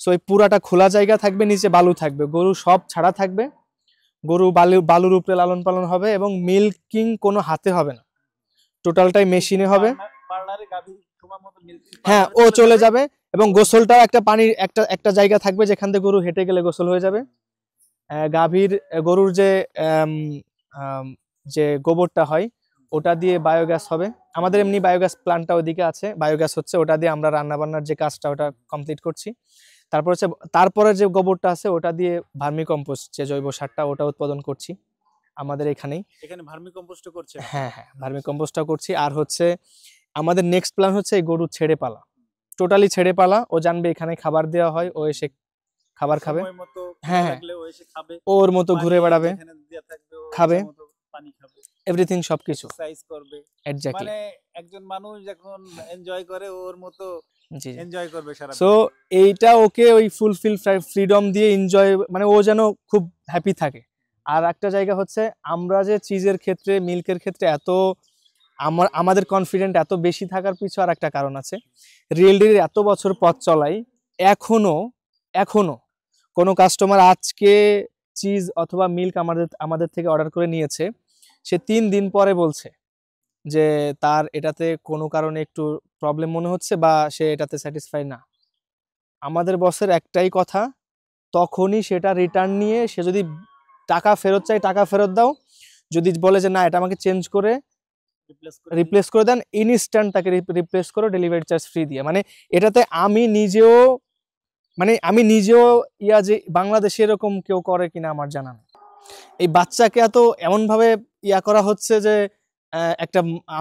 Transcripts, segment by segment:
So এই পুরাটা খোলা জায়গা থাকবে, নিচে বালু থাকবে, গরু সব ছাড়া থাকবে, গরু বালুর উপরে লালন পালন হবে এবং মিল্কিং কোনো হাতে হবে না, টোটালটাই মেশিনে হবে। হ্যাঁ, ও চলে যাবে এবং গোসলটাও একটা পানির একটা জায়গা থাকবে যেখান থেকে গরু হেঁটে গেলে গোসল হয়ে যাবে। গরুর যে গোবরটা হয় ওটা দিয়ে বায়োগ্যাস হবে। আমাদের এমনি বায়োগ্যাস প্ল্যান্টটা ওইদিকে আছে, বায়োগ্যাস হচ্ছে, ওটা দিয়ে আমরা রান্না বান্নার যে কাজটা ওটা কমপ্লিট করছি। তারপরে যে গোবরটা আছে ওটা দিয়ে ভার্মি কম্পোস্ট, যে জৈব সারটা, ওটা উৎপাদন করছি আমাদের এখানে ভার্মি কম্পোস্টও করছে। হ্যাঁ, ভার্মি কম্পোস্টটা করছি। আর হচ্ছে আমাদের নেক্সট প্ল্যান হচ্ছে এই গরু ছেড়ে পালা, টোটালি ছেড়ে পালা। ও জানবে এখানে খাবার দেওয়া হয়, ও এসে খাবার খাবে, হ্যাঁ, ওর মতো ঘুরে বেড়াবে, খাবে, এভরিথিং, সবকিছু করবে। এক্স্যাক্টলি, মানে একজন মানুষ যখন এনজয় করে ওর মতো এনজয় করবে সারা। সো এইটা ওকে ওই ফুলফিল ফ্রিডম দিয়ে এনজয়, মানে ও যেন খুব হ্যাপি থাকে। আর একটা জায়গা হচ্ছে আমরা যে চিজের ক্ষেত্রে, মিল্কের ক্ষেত্রে আমাদের কনফিডেন্ট এত বেশি থাকার পিছু আর একটা কারণ আছে। রিয়েল ডিলের এত বছর পথ চলাই, এখনো কোনো কাস্টমার আজকে চিজ অথবা মিল্ক আমাদের থেকে অর্ডার করে নিয়েছে, সে 3 দিন পরে বলছে যে তার এটাতে কোনো কারণে একটু প্রবলেম মনে হচ্ছে বা সে এটাতে স্যাটিসফাই না। আমাদের বসের একটাই কথা, তখনই সেটা রিটার্ন নিয়ে, সে যদি টাকা ফেরত চাই টাকা ফেরত দাও, যদি বলে যে না এটা আমাকে চেঞ্জ করে রিপ্লেস করে দেন, ইনস্ট্যান্ট তাকে রিপ্লেস করো ডেলিভারি চার্জ ফ্রি দিয়ে। মানে এটাতে আমি নিজেও যে বাংলাদেশে এরকম কেউ করে কিনা আমার জানা নেই। এই বাচ্চাকে এত এমন ভাবে করা হচ্ছে যে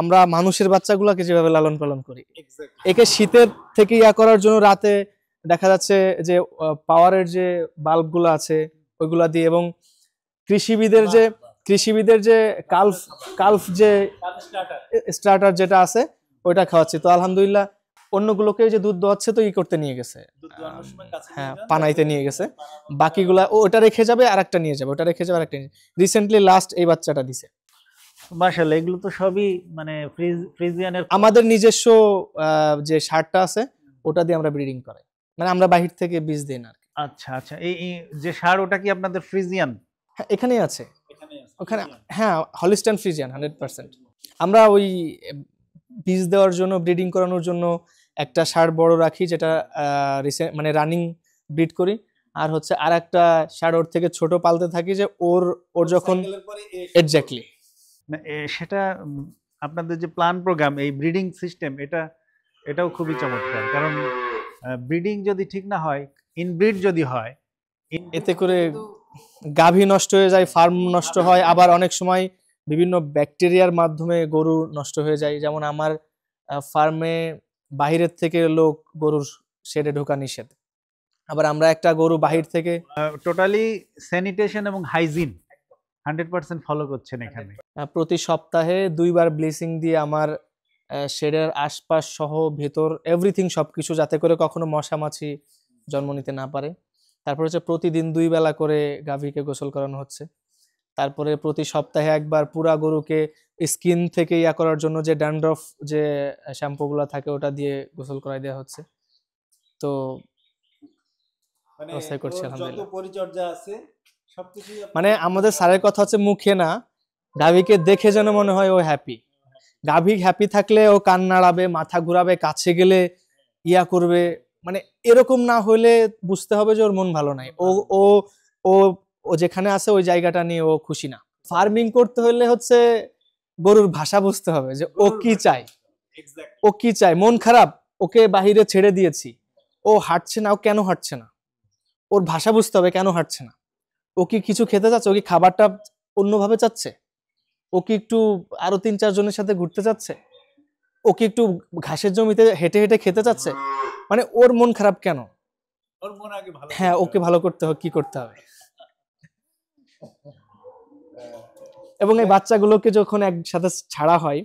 আমরা মানুষের বাচ্চাগুলোকে যেভাবে লালন পালন করি, একে শীতের থেকে করার জন্য রাতে দেখা যাচ্ছে যে পাওয়ারের যে বাল্বগুলো আছে ওইগুলা দিয়ে, এবং কৃষিবিদের যে কালফ যে স্টার্টার যেটা আছে ওইটা খাওয়াচ্ছি। তো আলহামদুলিল্লাহ অন্যগুলোকে যে দুধ দোয়াচ্ছে তো করতে নিয়ে গেছে, হ্যাঁ, পানাইতে নিয়ে গেছে, বাকিগুলা ওটা রেখে যাবে আর একটা নিয়ে যাবে, ওটা রেখে যাবে আর একটা। রিসেন্টলি লাস্ট এই বাচ্চাটা দিছে। মাশাআল্লাহ, এগুলো তো সবই মানে ফ্রিজিয়ানের। আমাদের নিজস্ব যে সারটা আছে ওটা দিয়ে আমরা ব্রিডিং করাই, মানে আমরা বাহির থেকে বীজ দিই না। আচ্ছা আচ্ছা, এই যে সার ওটা কি আপনাদের ফ্রিজিয়ান? হ্যাঁ, এখানেই আছে, ওখানে, হ্যাঁ, হলিস্টাইন ফ্রিজিয়ান 100%। আমরা ওই বীজ দেওয়ার জন্য, ব্রিডিং করানোর জন্য একটা সার বড় রাখি, যেটা মানে রানিং ব্রিড করি, আর হচ্ছে আর একটা সার ওর থেকে ছোট পালতে থাকি, যে ওর যখন এক্স্যাক্টলি সেটা আপনাদের যে প্ল্যান প্রোগ্রাম, এই ব্রিডিং সিস্টেম, এটাও খুবই চমৎকার। কারণ ব্রিডিং যদি ঠিক না হয়, ইনব্রিড যদি হয়, এতে করে গাভী নষ্ট হয়ে যায়, ফার্ম নষ্ট হয়, আবার অনেক সময় বিভিন্ন ব্যাকটেরিয়ার মাধ্যমে গরু নষ্ট হয়ে যায়। যেমন আমার ফার্মে বাহিরের থেকে লোক গরুর শেডে ঢোকা নিষেধ, আবার আমরা একটা গরু বাহির থেকে টোটালি স্যানিটেশন এবং হাইজিন 100% ফলো করছেন এখানে। প্রতি সপ্তাহে 2 বার ব্লিচিং দিয়ে আমার শেডের আশপাশ সহ ভেতর এভরিথিং সবকিছু, যাতে করে কখনো মশা মাছি জন্ম নিতে না পারে। তারপর হচ্ছে প্রতিদিন 2 বেলা করে গাভীকে গোসল করানো হচ্ছে। তারপরে প্রতি সপ্তাহে একবার পুরা গরুকে স্কিন থেকে করার জন্য যে ড্যান্ড্রফ যে শ্যাম্পুগুলো থাকে ওটা দিয়ে গোসল করাই দেওয়া হচ্ছে। তো করছি আলহামদুলিল্লাহ, পরিচর্যা আছে সবকিছু। মানে আমাদের স্যারের কথা হচ্ছে মুখে না, গাভীকে দেখে যেন মনে হয় ও হ্যাপি। গাভী হ্যাপি থাকলে ও কান নাড়াবে, মাথা ঘুরাবে, কাছে গেলে করবে, মানে এরকম না হলে বুঝতে হবে যে ওর মন ভালো নাই, ও ও ও ও যেখানে আছে ওই জায়গাটা নিয়ে ও খুশি না। ফার্মিং করতে হলে হচ্ছে গরুর ভাষা বুঝতে হবে, যে ও কি চায়, মন খারাপ, ওকে বাহিরে ছেড়ে দিয়েছি, ও হাঁটছে না, ও কেন হাঁটছে না, ওর ভাষা বুঝতে হবে কেন হাঁটছে না। ও কি কিছু খেতে চাচ্ছে, ও কি খাবারটা অন্যভাবে চাচ্ছে, ও কি একটু আরো 3-4 জনের সাথে ঘুরতে চাচ্ছে, ও কি একটু ঘাসের জমিতে হেঁটে হেঁটে খেতে চাচ্ছে, মানে ওর মন খারাপ কেন, ওর মন আগে ভালো, হ্যাঁ, ওকে ভালো করতে হবে, কি করতে হবে। এবং এই বাচ্চাগুলোকে যখন একসাথে ছাড়া হয়,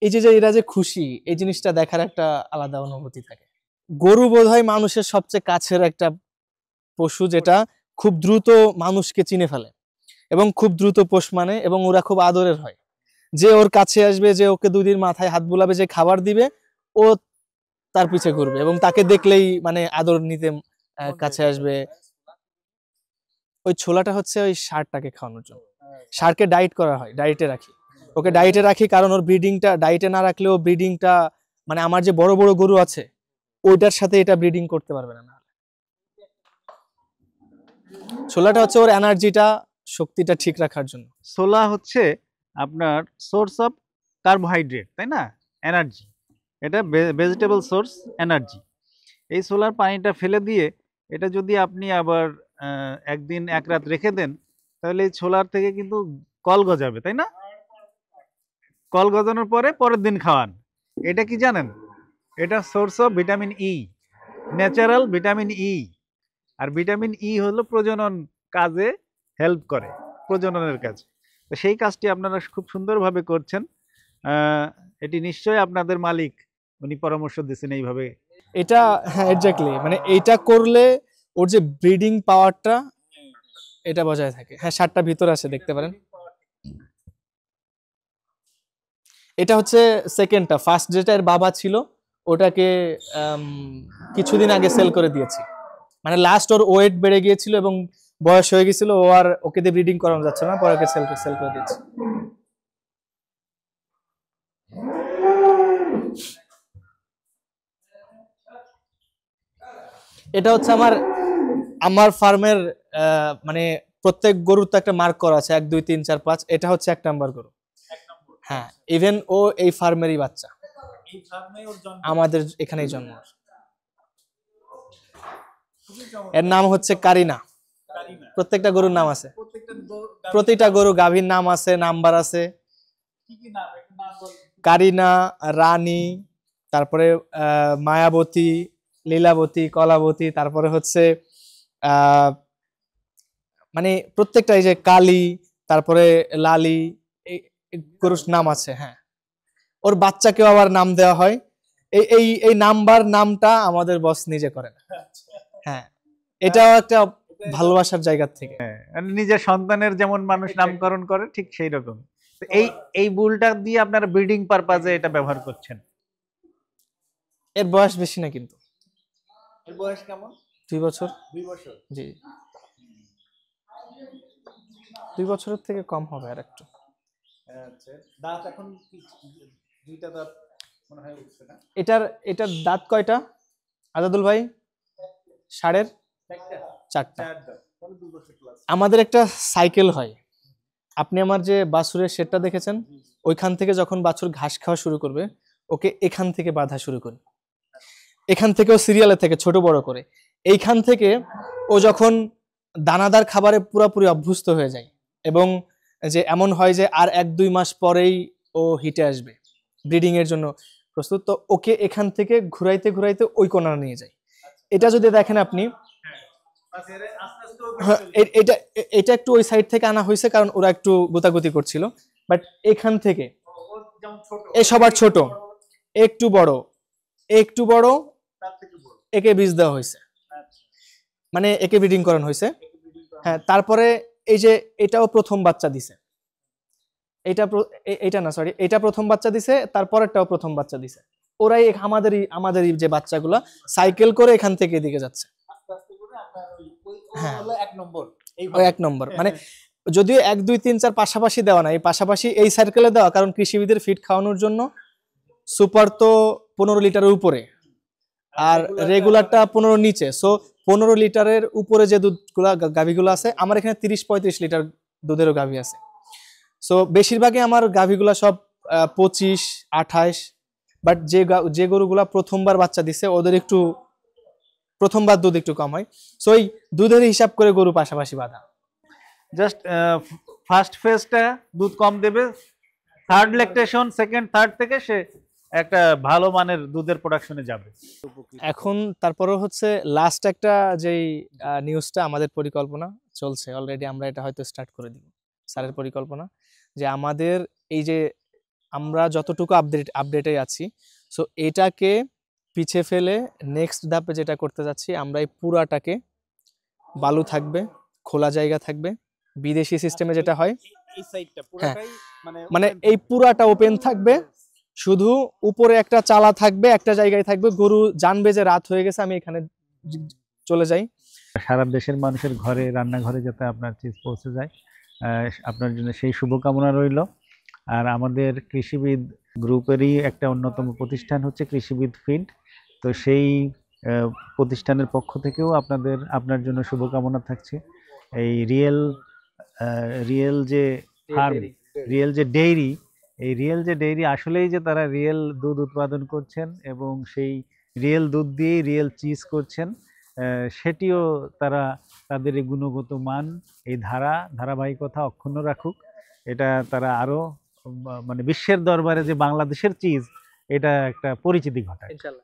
এই যে এরা যে খুশি, এই জিনিসটা দেখার একটা আলাদা অনুভূতি থাকে। গরু বোধহয় মানুষের সবচেয়ে কাছের একটা পশু, যেটা খুব দ্রুত মানুষকে চিনে ফেলে এবং খুব দ্রুত পোষ মানে, এবং ওরা খুব আদরের হয়। যে ওর কাছে আসবে, যে ওকে 2 দিন মাথায় হাত বুলাবে, যে খাবার দিবে, ও তার পিছে ঘুরবে এবং তাকে দেখলেই মানে আদর নিতে কাছে আসবে। ওই ছোলাটা হচ্ছে ওই ষাঁড়টাকে খাওয়ানোর জন্য, ষাঁড়কে ডায়েট করা হয়, ডায়েটে রাখি, ওকে ডায়েটে রাখি কারণ ওর ব্রিডিংটা ডায়েটে না রাখলেও ব্রিডিংটা মানে আমার যে বড় বড় গরু আছে ওইটার সাথে এটা ব্রিডিং করতে পারবে না। ছোলাটা হচ্ছে ওর এনার্জিটা শক্তিটা ঠিক রাখার জন্য। ছোলা হচ্ছে আপনার সোর্স অফ কার্বোহাইড্রেট, তাই না, এনার্জি, এটা ভেজিটেবল সোর্স এনার্জি। এই ছোলার পানিটা ফেলে দিয়ে এটা যদি আপনি আবার একদিন এক রাত রেখে দেন তাহলে এই ছোলার থেকে কিন্তু কল গজাবে, তাই না? কল গজানোর পরে পরের দিন খাওয়ান, এটা কি জানেন? এটা source of vitamin E, natural vitamin E. আর ভিটামিন ই হলো প্রজনন কাজে হেল্প করে, প্রজননের কাজে। তো সেই কাজটি আপনারা খুব সুন্দরভাবে করছেন। এটি নিশ্চয়ই আপনাদের মালিক উনি পরামর্শ দিয়েছেন এইভাবে। এটা হ্যাঁ এক্স্যাক্টলি, মানে এইটা করলে ওর যে ব্রিডিং পাওয়ারটা এটা বজায় থাকে। হ্যাঁ ষাঁড়টা ভিতরে আছে দেখতে পারেন। এটা হচ্ছে সেকেন্ডটা, ফার্স্ট যেটা এর বাবা ছিল ওটাকে কিছুদিন আগে সেল করে দিয়েছি, মানে লাস্ট ওর ওয়েট বেড়ে গিয়েছিল এবং বয়স হয়ে গেছিল, ও আর ওকে দিয়ে ব্রিডিং করানো যাচ্ছে না, পরে ওকে সেল করে দিয়েছি। এটা হচ্ছে আমার ফার্মের মানে প্রত্যেক গরুর তো একটা মার্ক করা আছে 1 2 3 4 5, এটা হচ্ছে 1 নাম্বার গরু। হ্যাঁ ইভেন ও এই ফার্মেরই বাচ্চা, আমাদের এখানেই জন্ম। এর নাম হচ্ছে কারিনা। প্রত্যেকটা গরুর নাম আছে, প্রতিটা গরু গাভীর নাম আছে, নাম্বার আছে। কারিনা, রানী, তারপরে মায়াবতী, লীলাবতী, কলাবতী, তারপরে হচ্ছে মানে প্রত্যেকটা এই যে কালী, তারপরে লালি, এই গরুর নাম আছে। হ্যাঁ ওর বাচ্চাকেও আবার নাম দেওয়া হয়। এই নাম্বার নামটা আমাদের বস নিজে করেন। হ্যাঁ এটাও একটা ভালোবাসার জায়গা থেকে। নিজের সন্তানের যেমন মানুষ নামকরণ করে ঠিক সেই রকম। এই বুলটা দিয়ে আপনারা ব্রিডিং পারপাজে এটা ব্যবহার করছেন। এর বয়স বেশি না কিন্তু। এর বয়স কেমন? 2 বছর। 2 বছর? জি 2 বছরের থেকে কম হবে আর একটু। আচ্ছা দাঁত এখন দুইটা দাঁত মনে হয় উঠছে না। এটার দাঁত কয়টা আজাদুল ভাই? ষাঁড়ের 4টা। আমাদের একটা সাইকেল হয়, আপনি আমার যে বাছুরের শেডটা দেখেছেন ওইখান থেকে যখন বাছুর ঘাস খাওয়া শুরু করবে ওকে এখান থেকে বাঁধা শুরু করি, এখান থেকেও সিরিয়ালে থেকে ছোট বড় করে, এইখান থেকে ও যখন দানাদার খাবারে পুরোপুরি অভ্যস্ত হয়ে যায় এবং যে এমন হয় যে আর 1 2 মাস পরেই ও হিটে আসবে, ব্রিডিং এর জন্য প্রস্তুত, তো ওকে এখান থেকে ঘুরাইতে ঘুরাইতে ওই কোণা নিয়ে যায়। এটা যদি দেখেন আপনি, এটা একটু ওই সাইড থেকে আনা হয়েছে কারণ ওরা একটু গোতাগুতি করছিল, বাট এখান থেকে এ সবার ছোট, একটু বড় একে বীজ দেওয়া হয়েছে, মানে একে ব্রিডিং করানো হয়েছে। হ্যাঁ তারপরে এই যে এটাও প্রথম বাচ্চা দিছে, এটা না সরি, এটা প্রথম বাচ্চা দিছে, তারপরেরটাও প্রথম বাচ্চা দিছে। ওরাই আমাদেরই যে বাচ্চাগুলা সাইকেল করে এখান থেকে এদিকে যাচ্ছে। হ্যাঁ ওই 1 নম্বর, মানে যদিও 1 2 3 4 পাশাপাশি দেওয়া না, এই পাশাপাশি এই সার্কেলে দেওয়া কারণ কৃষিবিদের ফিড খাওয়ানোর জন্য সুপার তো 15 লিটারের উপরে আর রেগুলারটা 15 নিচে, সো 15 লিটারের উপরে যে দুধগুলা গাভীগুলো আছে, আমার এখানে 30-35 লিটার দুধেরও গাভী আছে। সো বেশিরভাগই আমার গাভীগুলা সব 25-28, বাট যে গরুগুলা প্রথমবার বাচ্চা দিছে ওদের একটু প্রথমবার দুধ একটু কম হয়, সো এই দুধের হিসাব করে গরু পাশাপাশি বাঁধা। জাস্ট ফার্স্ট ফেজটা দুধ কম দেবে, থার্ড ল্যাকটেশন, সেকেন্ড থার্ড থেকে সে একটা ভালো মানের দুধের প্রোডাকশনে যাবে। এখন তারপরে হচ্ছে লাস্ট একটা যেই নিউজটা, আমাদের পরিকল্পনা চলছে অলরেডি, আমরা এটা হয়তো স্টার্ট করে দিব, স্যারের পরিকল্পনা যে আমাদের এই যে আমরা যতটুকু আপডেটে আছি, সো এটাকে পিছে ফেলে নেক্সট ধাপে যেটা করতে যাচ্ছি, আমরা এই পুরাটাকে বালু থাকবে, খোলা জায়গা থাকবে, বিদেশি সিস্টেমে যেটা হয়, মানে এই পুরাটা ওপেন থাকবে, শুধু উপরে একটা চালা থাকবে, একটা জায়গায় থাকবে, গরু জানবে যে রাত হয়ে গেছে, আমি এখানে চলে যাই। সারা দেশের মানুষের ঘরে, রান্নাঘরে যাতে আপনার চিজ পৌঁছে যায়, আপনার জন্য সেই শুভকামনা রইল। আর আমাদের কৃষিবিদ গ্রুপেরই একটা অন্যতম প্রতিষ্ঠান হচ্ছে কৃষিবিদ ফিড। তো সেই প্রতিষ্ঠানের পক্ষ থেকেও আপনার জন্য শুভকামনা থাকছে। এই রিয়েল যে ফার্ম, রিয়েল যে ডেইরি, এই রিয়েল যে ডেইরি আসলেই যে তারা রিয়েল দুধ উৎপাদন করছেন এবং সেই রিয়েল দুধ দিয়েই রিয়েল চিজ করছেন, সেটিও তারা তাদের এই গুণগত মান, এই ধারাবাহিকতা অক্ষুণ্ণ রাখুক। এটা তারা আরো মানে বিশ্বের দরবারে যে বাংলাদেশের চিজ, এটা একটা পরিচিতি ঘটায়। ইনশাআল্লাহ।